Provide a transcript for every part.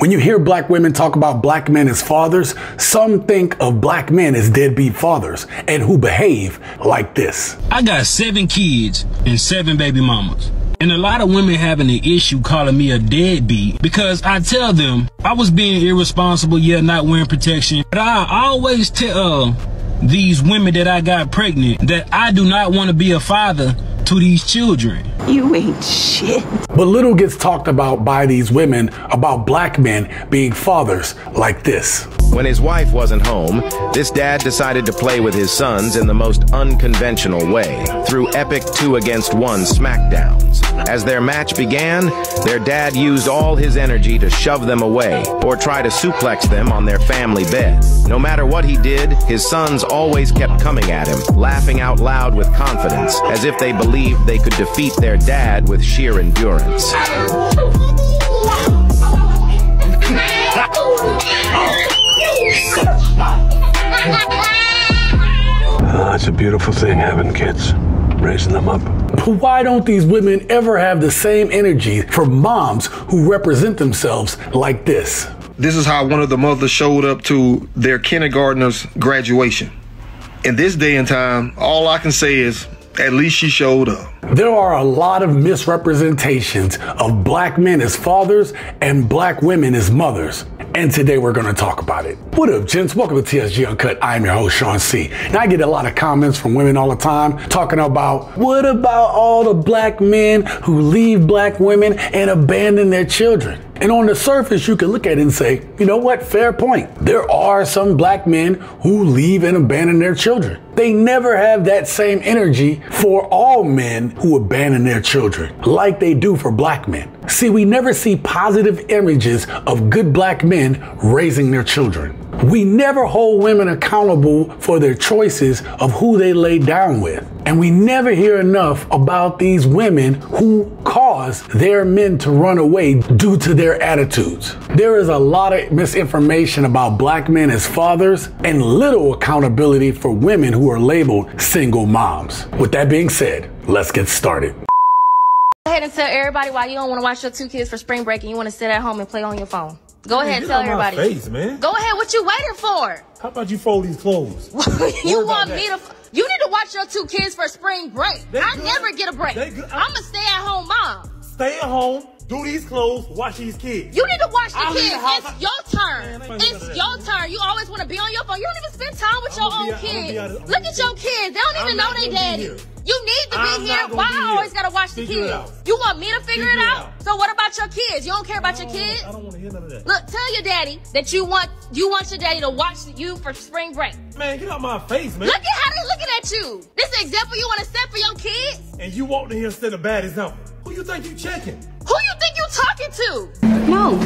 When you hear black women talk about black men as fathers, some think of black men as deadbeat fathers and who behave like this. I got 7 kids and 7 baby mamas. And a lot of women having an issue calling me a deadbeat because I tell them I was being irresponsible, not wearing protection. But I always tell these women that I got pregnant that I do not want to be a father to these children. You ain't shit. But little gets talked about by these women about black men being fathers like this. When his wife wasn't home, this dad decided to play with his sons in the most unconventional way, through epic 2-against-1 smackdowns. As their match began, their dad used all his energy to shove them away or try to suplex them on their family bed. No matter what he did, his sons always kept coming at him, laughing out loud with confidence, as if they believed they could defeat their dad with sheer endurance. It's a beautiful thing having kids, raising them up. But why don't these women ever have the same energy for moms who represent themselves like this? This is how one of the mothers showed up to their kindergartner's graduation. In this day and time, all I can say is, at least she showed up. There are a lot of misrepresentations of black men as fathers and black women as mothers. And today we're going to talk about it. What up, gents? Welcome to TSG Uncut. I'm your host, Sean C. And I get a lot of comments from women all the time talking about, what about all the black men who leave black women and abandon their children? And on the surface, you can look at it and say, you know what? Fair point. There are some black men who leave and abandon their children. They never have that same energy for all men who abandon their children like they do for black men. See, we never see positive images of good black men raising their children. We never hold women accountable for their choices of who they lay down with. And we never hear enough about these women who cause their men to run away due to their attitudes. There is a lot of misinformation about black men as fathers and little accountability for women who are labeled single moms. With that being said, let's get started. Go ahead and tell everybody why you don't want to watch your 2 kids for spring break and you want to sit at home and play on your phone. Go ahead and tell everybody. Face, man. Go ahead. What you waiting for? How about you fold these clothes? You want me to? You need to watch your 2 kids for spring break. I never get a break. I'm a stay-at-home mom. Stay at home, do these clothes, watch these kids. You need to watch the kids. It's your turn. It's your turn. You always want to be on your phone. You don't even spend time with your own kids. Look at your kids. They don't even know they daddy. You need to be here. Why I always gotta watch the kids? You want me to figure it out? So what about your kids? You don't care about your kids? I don't want to hear none of that. Look, tell your daddy that you want your daddy to watch you for spring break. Man, get out my face, man. Look at how they looking at you. This is the example you want to set for your kids? And you want to hear set a bad example. Who you think you checking? Who you think you talking to? No,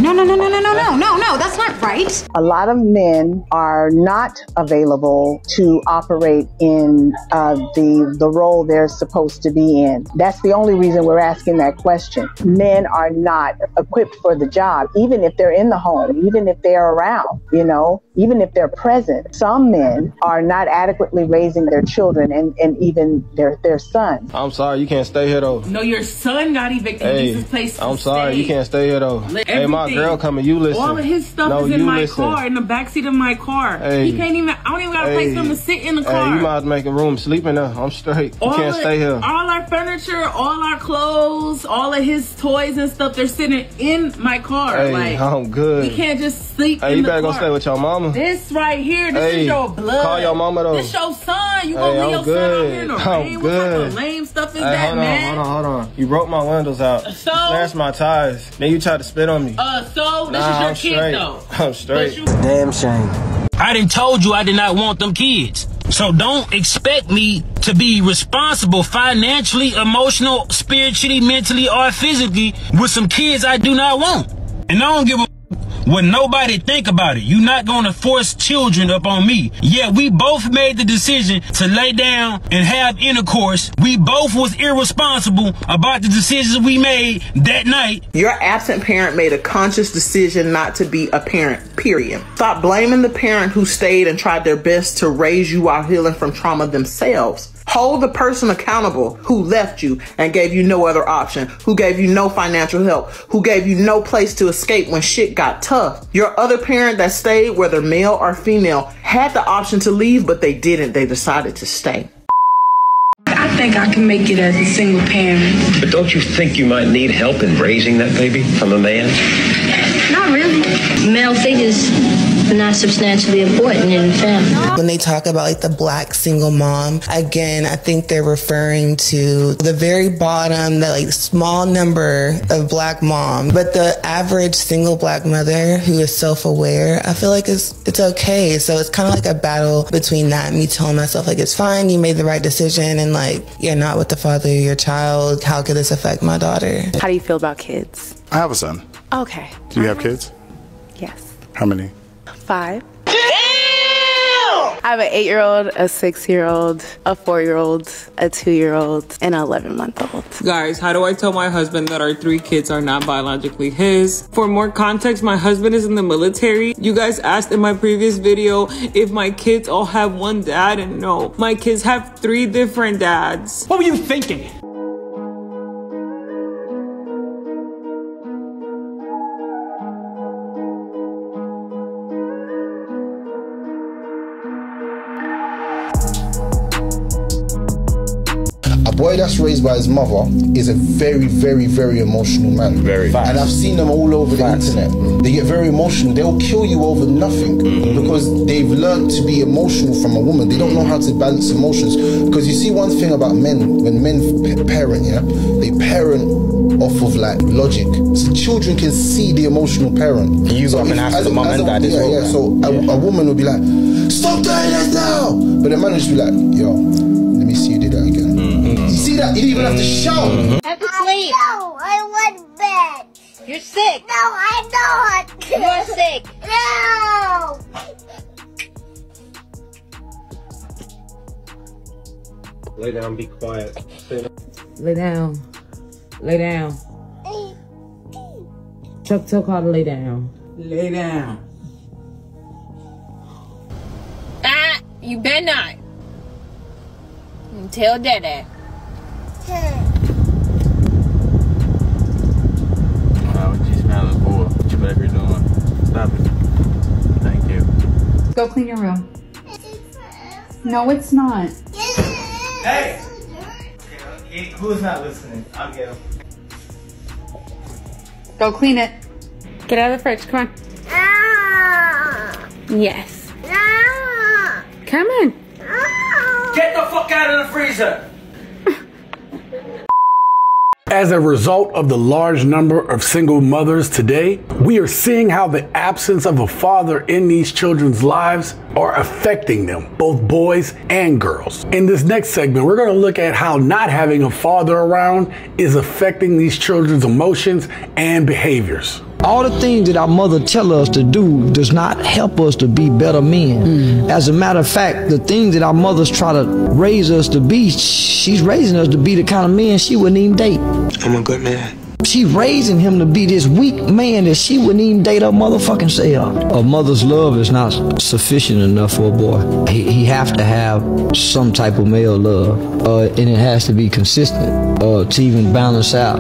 that's not right. A lot of men are not available to operate in the role they're supposed to be in. That's the only reason we're asking that question. Men are not equipped for the job, even if they're in the home, even if they're around, even if they're present. Some men are not adequately raising their children and even their sons. I'm sorry, you can't stay here though. No, your son got evicted. He needs his place to I'm sorry, stay. You can't stay here though. Hey, my girl coming, you listen. All of his stuff is in my car, in the backseat of my car. Hey. He can't even, I don't even got a place for him to sit in the car. Hey, you might make a room, sleep in there. I'm straight. You can't stay here. All our furniture, all our clothes, all of his toys and stuff, they're sitting in my car. Hey, I'm good. We can't just sleep in the car. Hey, you better go stay with your mama. This right here, this is your blood. Call your mama though. This your son. You gonna leave your son out here in the rain? What type of lame stuff is that, man? Hold on. You broke my windows out. So? Smashed my tires. Then you tried to spit on me. So? This is your kid though. I'm straight. Damn shame. I done told you I did not want them kids. So don't expect me to be responsible financially, emotional, spiritually, mentally, or physically with some kids I do not want. And I don't give a what nobody think about it. You're not gonna force children up on me. Yeah, we both made the decision to lay down and have intercourse. We both was irresponsible about the decisions we made that night. Your absent parent made a conscious decision not to be a parent, period. Stop blaming the parent who stayed and tried their best to raise you while healing from trauma themselves. Hold the person accountable who left you and gave you no other option, who gave you no financial help, who gave you no place to escape when shit got tough. Your other parent that stayed, whether male or female, had the option to leave, but they didn't. They decided to stay. I think I can make it as a single parent. But don't you think you might need help in raising that baby from a man? Not really. Male figures are not substantially important in the family. When they talk about like the black single mom, again, I think they're referring to the very bottom, the like small number of black moms. But the average single black mother who is self-aware, I feel like it's okay. So it's kind of like a battle between that and me telling myself like, it's fine, you made the right decision, and like, you're not with the father of your child. How could this affect my daughter? How do you feel about kids? I have a son. Okay. Do you have kids? Yes. How many? 5. Damn! I have an 8-year-old, a 6-year-old, a 4-year-old, a 2-year-old, and an 11-month-old. Guys, how do I tell my husband that our 3 kids are not biologically his? For more context, my husband is in the military. You guys asked in my previous video if my kids all have one dad, and no, my kids have 3 different dads. What were you thinking? A boy that's raised by his mother is a very, very, very emotional man. Very. Facts. And I've seen them all over the internet. They get very emotional. They'll kill you over nothing because they've learned to be emotional from a woman. They don't know how to balance emotions. Because you see one thing about men, when men parent, yeah, they parent off of like logic. So children can see the emotional parent. You go up and ask the mom and dad as well. Yeah, so a woman will be like, stop doing this now! But the man will just be like, yo, let me see you do that again. You see that? You didn't even have to shout. Have to sleep. No, I want bed. You're sick. No, I'm not. You're sick. No. Lay down, be quiet. Lay down. Lay down. Tell Carl to lay down. Lay down. You better not. Tell Dada. What you smelling for? What you back here doing? Stop it. Thank you. Go clean your room. No, it's not. Hey! Who's not listening? I'll get him. Go clean it. Get out of the fridge, come on. Yes. Come on. Get the fuck out of the freezer! As a result of the large number of single mothers today, we are seeing how the absence of a father in these children's lives are affecting them, both boys and girls. In this next segment, we're going to look at how not having a father around is affecting these children's emotions and behaviors. All the things that our mother tell us to do does not help us to be better men. As a matter of fact, the things that our mothers try to raise us to be, she's raising us to be the kind of man she wouldn't even date. I'm a good man. She raising him to be this weak man that she wouldn't even date her motherfucking self. A mother's love is not sufficient enough for a boy. He have to have some type of male love, and it has to be consistent to even balance out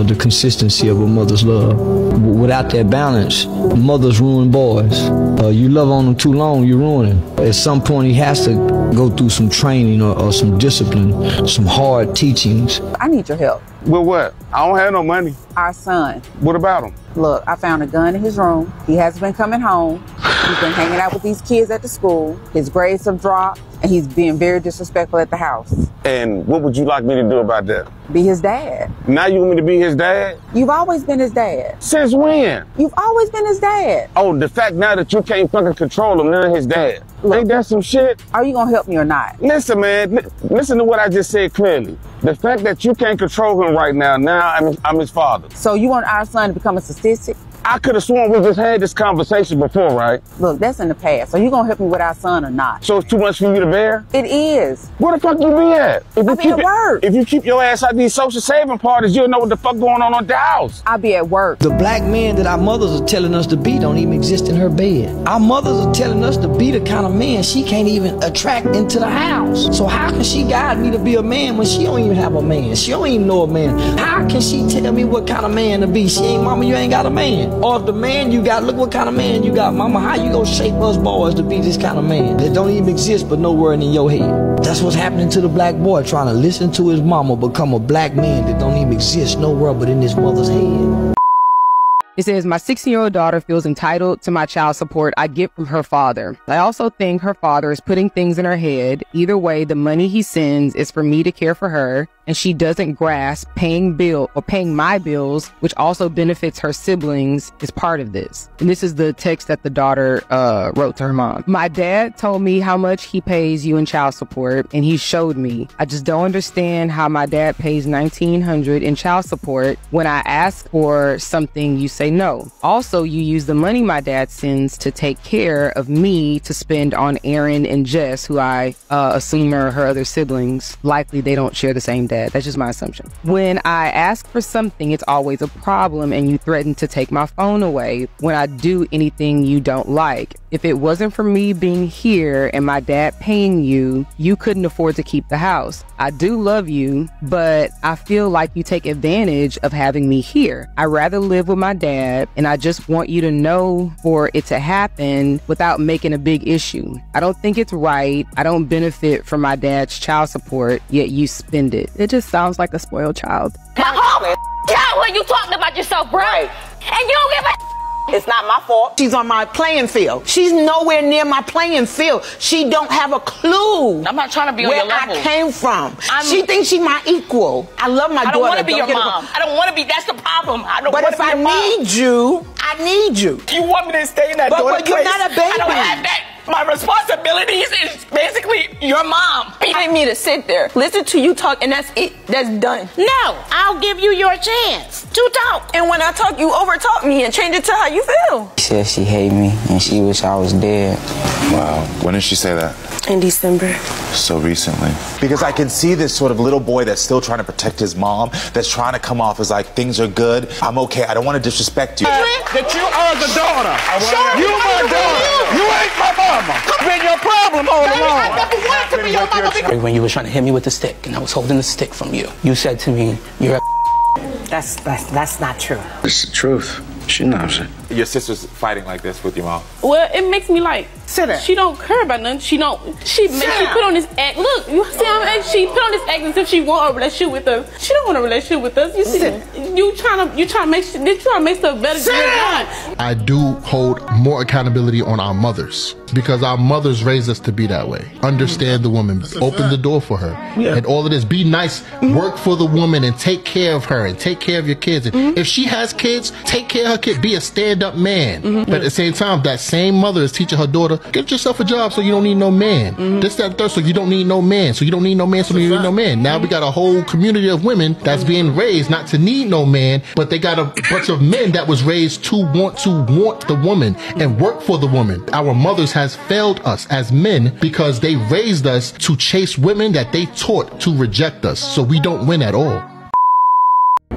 the consistency of a mother's love. Without that balance, mothers ruin boys. You love on them too long, you ruin him. At some point, he has to go through some training or some discipline, some hard teachings. I need your help. With what? I don't have no money. Our son. What about him? Look, I found a gun in his room. He hasn't been coming home. He's been hanging out with these kids at the school. His grades have dropped, and he's being very disrespectful at the house. And what would you like me to do about that? Be his dad. Now you want me to be his dad? You've always been his dad. Since when? You've always been his dad. Oh, the fact now that you can't fucking control him, now his dad. Look, ain't that some shit? Are you gonna help me or not? Listen, man, listen to what I just said clearly. The fact that you can't control him right now, I'm his father. So you want our son to become a statistic? I could have sworn we just had this conversation before, right? Look, that's in the past. So you gonna help me with our son or not? So it's too much for you to bear? It is. Where the fuck you be at? I be at work. If you keep your ass out these social saving parties, you'll know what the fuck going on the house. I be at work. The black men that our mothers are telling us to be don't even exist in her bed. Our mothers are telling us to be the kind of man she can't even attract into the house. So how can she guide me to be a man when she don't even have a man? She don't even know a man. How can she tell me what kind of man to be? She ain't, mama, you ain't got a man. Or if the man you got, look what kind of man you got, mama. How you gonna shape us boys to be this kind of man that don't even exist but nowhere in your head? That's what's happening to the black boy trying to listen to his mama become a black man that don't even exist nowhere but in his mother's head. It says, my 16-year-old daughter feels entitled to my child support I get from her father. I also think her father is putting things in her head. Either way, the money he sends is for me to care for her, and she doesn't grasp paying my bills, which also benefits her siblings, is part of this. And this is the text that the daughter wrote to her mom. My dad told me how much he pays you in child support, and he showed me. I just don't understand how my dad pays $1,900 in child support. When I ask for something, you say no. Also, you use the money my dad sends to take care of me to spend on Aaron and Jess, who I assume are her other siblings. Likely they don't share the same dad. That's just my assumption. When I ask for something, it's always a problem and you threaten to take my phone away when I do anything you don't like. If it wasn't for me being here and my dad paying you, you couldn't afford to keep the house. I do love you, but I feel like you take advantage of having me here. I'd rather live with my dad, and I just want you to know for it to happen without making a big issue. I don't think it's right. I don't benefit from my dad's child support, yet you spend it. It just sounds like a spoiled child. Now, hold when you talking about yourself, bro. Right. And you don't give a It's not my fault. She's on my playing field. She's nowhere near my playing field. She don't have a clue. I'm not trying to be on your level. Where I came from. She thinks she's my equal. I love my daughter. I don't want to be your mom. I don't want to be. That's the problem. I don't want to be your mom. But if I need you, I need you. You want me to stay in that daughter place? But you're not a baby. I don't have that. My responsibilities is basically your mom. I need me to sit there, listen to you talk, and that's it. That's done. No, I'll give you your chance to talk. And when I talk, you overtalk me and change it to how you feel. She said she hate me and she wish I was dead. Wow. When did she say that? In December. So recently. Because I can see this sort of little boy that's still trying to protect his mom, that's trying to come off as like, things are good, I'm okay, I don't want to disrespect you. That you are the daughter. You my daughter. You ain't my mama. Been your problem all along. I never wanted to be your mama. When you were trying to hit me with the stick and I was holding the stick from you, you said to me, you're a That's not true. It's the truth. She knows it. Your sister's fighting like this with your mom. Well, it makes me like, she don't care about nothing. She put on this act. Look, you see how she put on this act as if she want a relationship with us. She don't want a relationship with us. You see, you trying to make stuff better than God. I do hold more accountability on our mothers because our mothers raised us to be that way. Understand the woman, open the door for her, and all of this. Be nice, work for the woman, and take care of her, and take care of your kids. And if she has kids, take care of her kid. Be a stand-up man. But at the same time, that same mother is teaching her daughter, get yourself a job so you don't need no man. This, that, third, so you don't need no man. So you don't need no man, so you don't need no man. Now we got a whole community of women that's being raised not to need no man, but they got a bunch of men that was raised to want the woman and work for the woman. Our mothers has failed us as men because they raised us to chase women that they taught to reject us. So we don't win at all.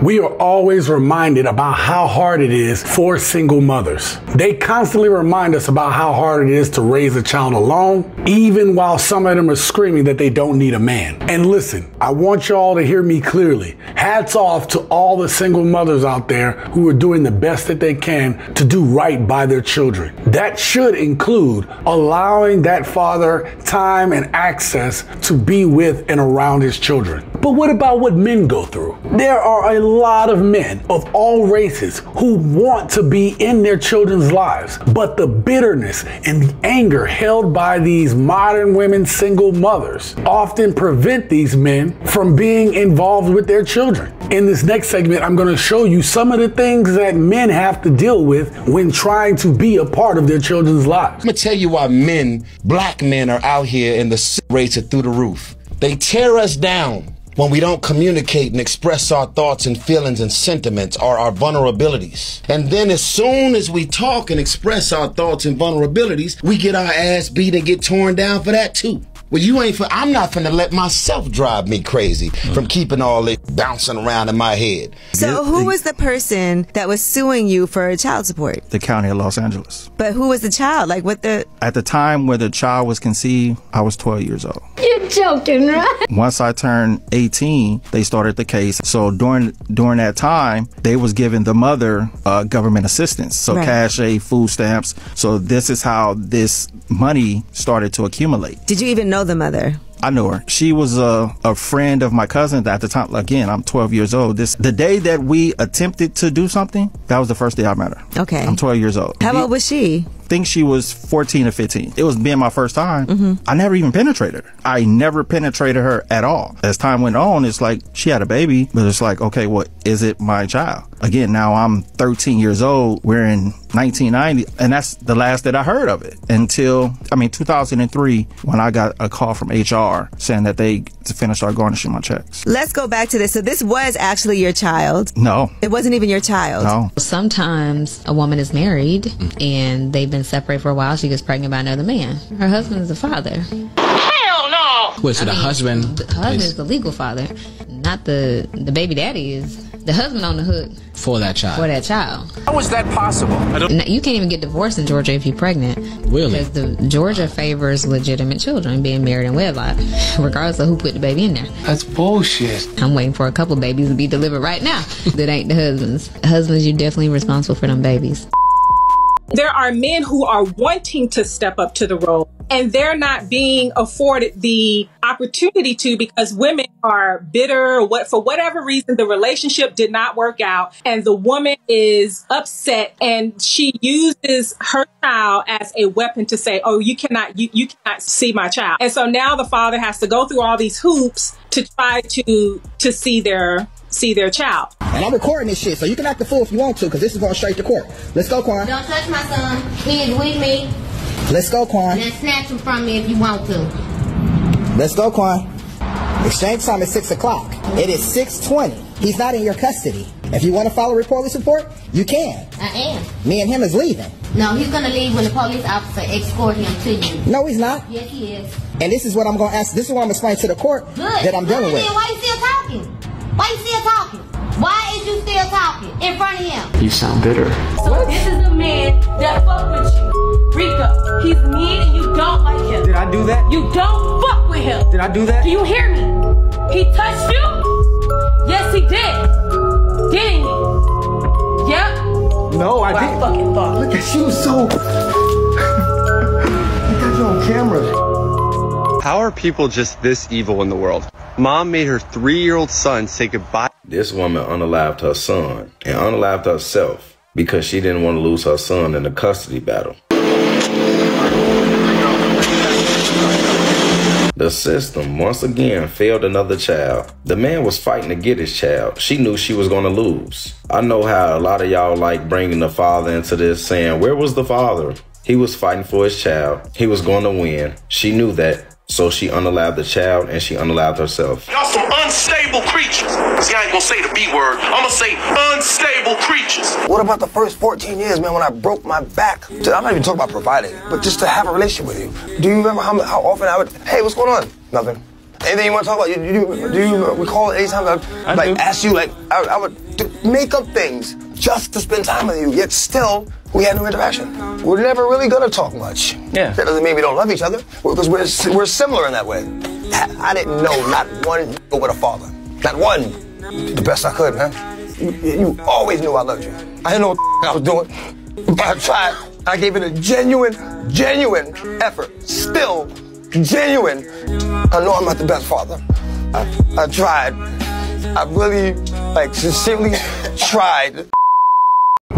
We are always reminded about how hard it is for single mothers. They constantly remind us about how hard it is to raise a child alone, even while some of them are screaming that they don't need a man. And listen, I want y'all to hear me clearly. Hats off to all the single mothers out there who are doing the best that they can to do right by their children. That should include allowing that father time and access to be with and around his children. But what about what men go through? There are a lot of men of all races who want to be in their children's lives, but the bitterness and the anger held by these modern women single mothers often prevent these men from being involved with their children. In this next segment, I'm going to show you some of the things that men have to deal with when trying to be a part of their children's lives. I'm going to tell you why black men are out here and the rates are through the roof. They tear us down when we don't communicate and express our thoughts and feelings and sentiments or our vulnerabilities. And then as soon as we talk and express our thoughts and vulnerabilities, we get our ass beat and get torn down for that too. Well, I'm not finna let myself drive me crazy from keeping all this bouncing around in my head. So who was the person that was suing you for child support? The County of Los Angeles. But who was the child? Like what the... At the time where the child was conceived, I was 12 years old. You're joking, right? Once I turned 18, they started the case. So during that time, they was giving the mother government assistance. So cash aid, food stamps. So this is how this money started to accumulate. Did you even know the mother? I knew her. She was a friend of my cousin at the time. Again, I'm 12 years old. The day that we attempted to do something, that was the first day I met her. Okay. I'm 12 years old. How old was she? I think she was 14 or 15. It was being my first time. I never even penetrated her. I never penetrated her at all. As time went on, it's like she had a baby, but it's like, okay, well, is it my child? Again, now I'm 13 years old. We're in 1990, and that's the last that I heard of it until, 2003, when I got a call from HR saying that they finna start garnishing my checks. Let's go back to this. So this was actually your child? No. It wasn't even your child? No. Sometimes a woman is married and they've been separated for a while. She gets pregnant by another man. Her husband is the father. Hell no! Wait, so the husband... The husband is the legal father. Not the baby daddy is. The husband on the hook. For that child. For that child. How is that possible? You can't even get divorced in Georgia if you're pregnant. Really? Because Georgia favors legitimate children being married in wedlock, regardless of who put the baby in there. That's bullshit. I'm waiting for a couple babies to be delivered right now. That ain't the husbands. Husbands, you're definitely responsible for them babies. There are men who are wanting to step up to the role, and they're not being afforded the opportunity to because women are bitter or for whatever reason, the relationship did not work out. And the woman is upset and she uses her child as a weapon to say, oh, you cannot see my child. And so now the father has to go through all these hoops to try to see their child. And I'm recording this shit, so you can act the fool if you want to, because this is going straight to court. Let's go, Quan. Don't touch my son. He is with me. Let's go, Quan. Then snatch him from me if you want to. Let's go, Quan. Exchange time is 6 o'clock. It is 6:20. He's not in your custody. If you want to file a police report, you can. I am. Me and him is leaving. No, he's going to leave when the police officer escort him to you. No, he's not. Yes, he is. And this is what I'm going to ask. This is what I'm explaining to the court that I'm dealing with. Why you still talking? Why you still talking? Why is you still talking in front of him? You sound bitter. So this is the man that fuck with you. Rika, he's mean and you don't like him. Did I do that? You don't fuck with him. Did I do that? Do you hear me? He touched you? Yes, he did. Didn't he? Yep. No, I didn't. Fucking thought. Look at you, so... I got you on camera. How are people just this evil in the world? Mom made her 3-year-old son say goodbye. This woman unalived her son and unalived herself because she didn't want to lose her son in the custody battle. The system once again failed another child. The man was fighting to get his child. She knew she was going to lose. I know how a lot of y'all like bringing the father into this, saying, where was the father? He was fighting for his child. He was going to win. She knew that. So she unalived the child and she unalived herself. Y'all some unstable creatures. See, I ain't gonna say the B word. I'm gonna say unstable creatures. What about the first 14 years, man, when I broke my back? I'm not even talking about providing, but just to have a relationship with you. Do you remember how often I would, hey, what's going on? Nothing. Anything you want to talk about? Do you recall any time I asked you, I would make up things just to spend time with you, yet still, we had no interaction. We're never really gonna talk much. Yeah. That doesn't mean we don't love each other, because we're similar in that way. I didn't know not one with a father. Not one. The best I could, man. You always knew I loved you. I didn't know what I was doing, but I tried. I gave it a genuine effort. Still genuine. I know I'm not the best father. I tried. I really, sincerely tried.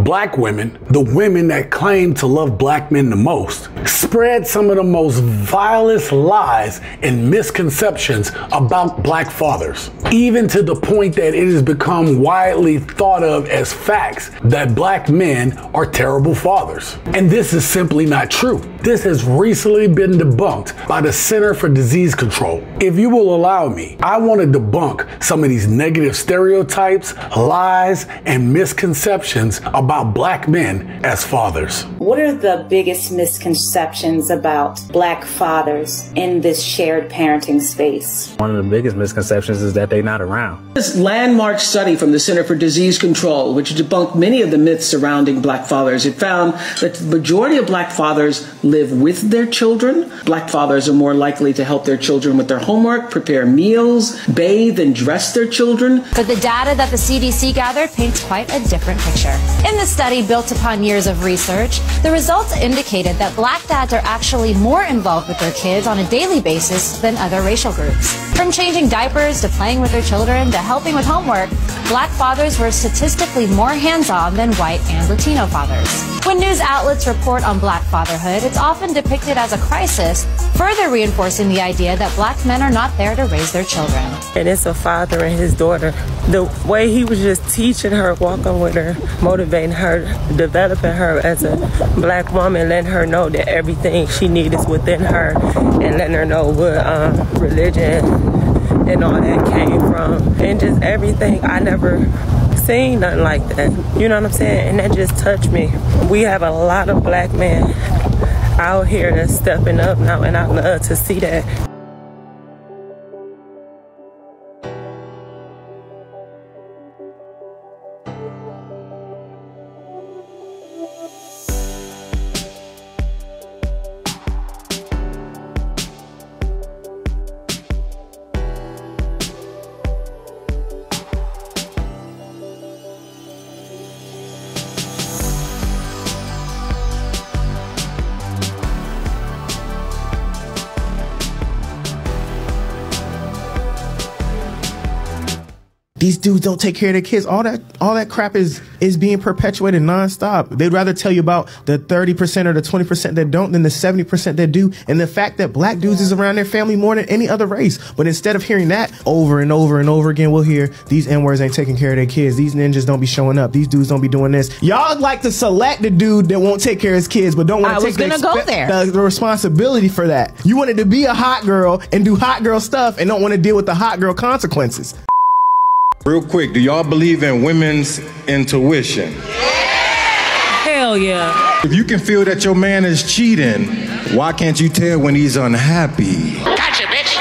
Black women, the women that claim to love black men the most, spread some of the most vilest lies and misconceptions about black fathers, even to the point that it has become widely thought of as facts that black men are terrible fathers. And this is simply not true. This has recently been debunked by the Center for Disease Control. If you will allow me, I want to debunk some of these negative stereotypes, lies, and misconceptions about black men as fathers. What are the biggest misconceptions about black fathers in this shared parenting space? One of the biggest misconceptions is that they're not around. This landmark study from the Center for Disease Control, which debunked many of the myths surrounding black fathers, it found that the majority of black fathers live with their children. Black fathers are more likely to help their children with their homework, prepare meals, bathe and dress their children. But the data that the CDC gathered paints quite a different picture. In the study built upon years of research, the results indicated that black dads are actually more involved with their kids on a daily basis than other racial groups. From changing diapers to playing with their children to helping with homework, black fathers were statistically more hands-on than white and Latino fathers. When news outlets report on black fatherhood, it's often depicted as a crisis, further reinforcing the idea that black men are not there to raise their children. And it's a father and his daughter. The way he was just teaching her, walking with her, motivating her, developing her as a black woman, letting her know that everything she needs is within her, and letting her know what religion and all that came from, and just everything. I never seen nothing like that. You know what I'm saying? And that just touched me. We have a lot of black men out here that's stepping up now, and I love to see that. These dudes don't take care of their kids. All that crap is being perpetuated nonstop. They'd rather tell you about the 30% or the 20% that don't than the 70% that do. And the fact that black dudes is around their family more than any other race. But instead of hearing that over and over and over again, we'll hear these N-words ain't taking care of their kids. These ninjas don't be showing up. These dudes don't be doing this. Y'all like to select the dude that won't take care of his kids, but don't want to take the responsibility for that. You wanted to be a hot girl and do hot girl stuff and don't want to deal with the hot girl consequences. Real quick, do y'all believe in women's intuition? Hell yeah. If you can feel that your man is cheating, why can't you tell when he's unhappy? Gotcha, bitch.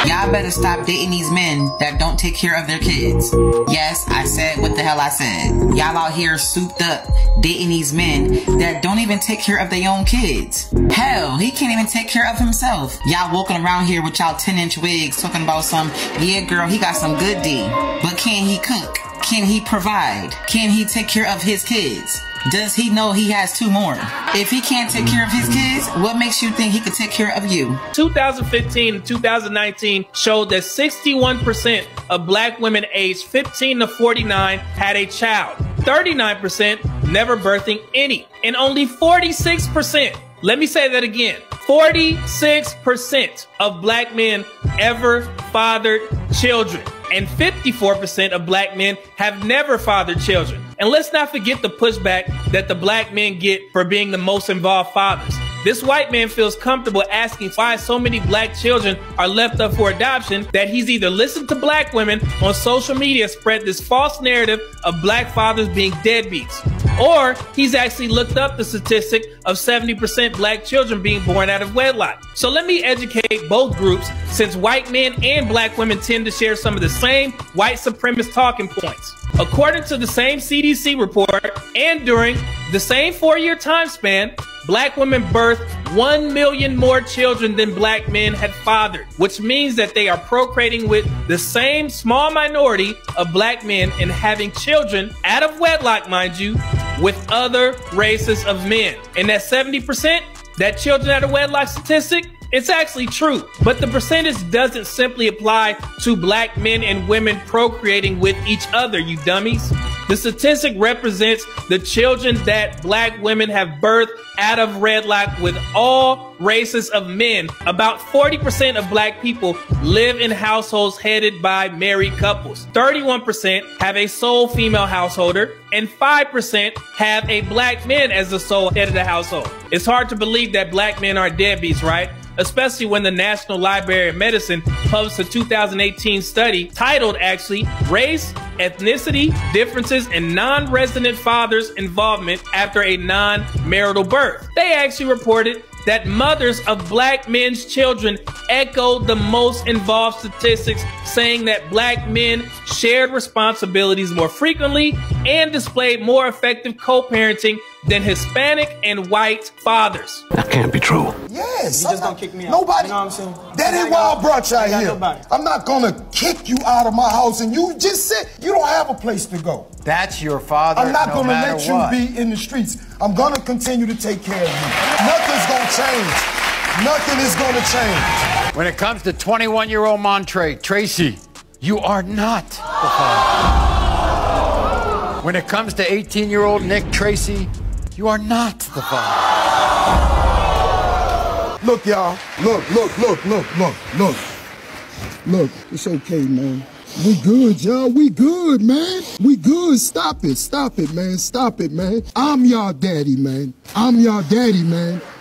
Y'all better stop dating these men that don't take care of their kids. Yes, I said what the hell I said. Y'all out here souped up dating these men that don't even take care of their own kids. Hell, he can't even take care of himself. Y'all walking around here with y'all 10-inch wigs talking about yeah girl, he got some good D. But can he cook? Can he provide? Can he take care of his kids? Does he know he has 2 more? If he can't take care of his kids, what makes you think he could take care of you? 2015 and 2019 showed that 61% of black women aged 15 to 49 had a child, 39% never birthing any, and only 46%, let me say that again, 46% of black men ever fathered children. And 54% of black men have never fathered children. And let's not forget the pushback that the black men get for being the most involved fathers. This white man feels comfortable asking why so many black children are left up for adoption that he's either listened to black women on social media spread this false narrative of black fathers being deadbeats, or he's actually looked up the statistic of 70% black children being born out of wedlock. So let me educate both groups, since white men and black women tend to share some of the same white supremacist talking points. According to the same CDC report, and during the same 4-year time span, black women birthed 1 million more children than black men had fathered, which means that they are procreating with the same small minority of black men and having children out of wedlock, mind you, with other races of men. And that 70%, that children out of wedlock statistic, It's actually true, but the percentage doesn't simply apply to black men and women procreating with each other, you dummies. The statistic represents the children that black women have birthed out of wedlock with all races of men. About 40% of black people live in households headed by married couples. 31% have a sole female householder, and 5% have a black man as the sole head of the household. It's hard to believe that black men are deadbeats, right? Especially when the National Library of Medicine published a 2018 study titled actually Race, Ethnicity, Differences in Non-Resident Fathers' Involvement After a Non-Marital Birth. They actually reported that mothers of black men's children echoed the most involved statistics, saying that black men shared responsibilities more frequently and displayed more effective co-parenting than Hispanic and white fathers. That can't be true. Yes. You just gonna kick me out. Nobody. You know what I'm saying? That ain't why I brought you out here. Nobody. I'm not gonna kick you out of my house, and you just said you don't have a place to go. That's your father. I'm not no gonna matter let you what. be in the streets. I'm gonna continue to take care of you. Nothing's gonna change. Nothing is gonna change. When it comes to 21-year-old Montre Tracy, you are not the father. When it comes to 18-year-old Nick Tracy, you are not the father. Look, y'all. Look. Look, it's okay, man. We good, y'all. We good, man. We good. Stop it, man. Stop it, man. I'm your daddy, man.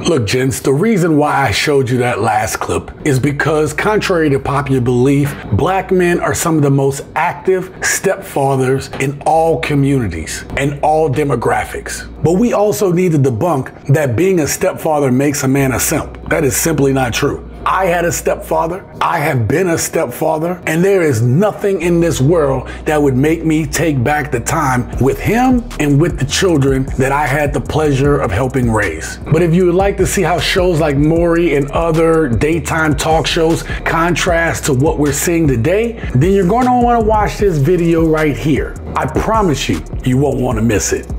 Look, gents, the reason why I showed you that last clip is because, contrary to popular belief, black men are some of the most active stepfathers in all communities and all demographics. But we also need to debunk that being a stepfather makes a man a simp. That is simply not true. I had a stepfather, I have been a stepfather, and there is nothing in this world that would make me take back the time with him and with the children that I had the pleasure of helping raise. But if you would like to see how shows like Maury and other daytime talk shows contrast to what we're seeing today, then you're going to want to watch this video right here. I promise you, you won't want to miss it.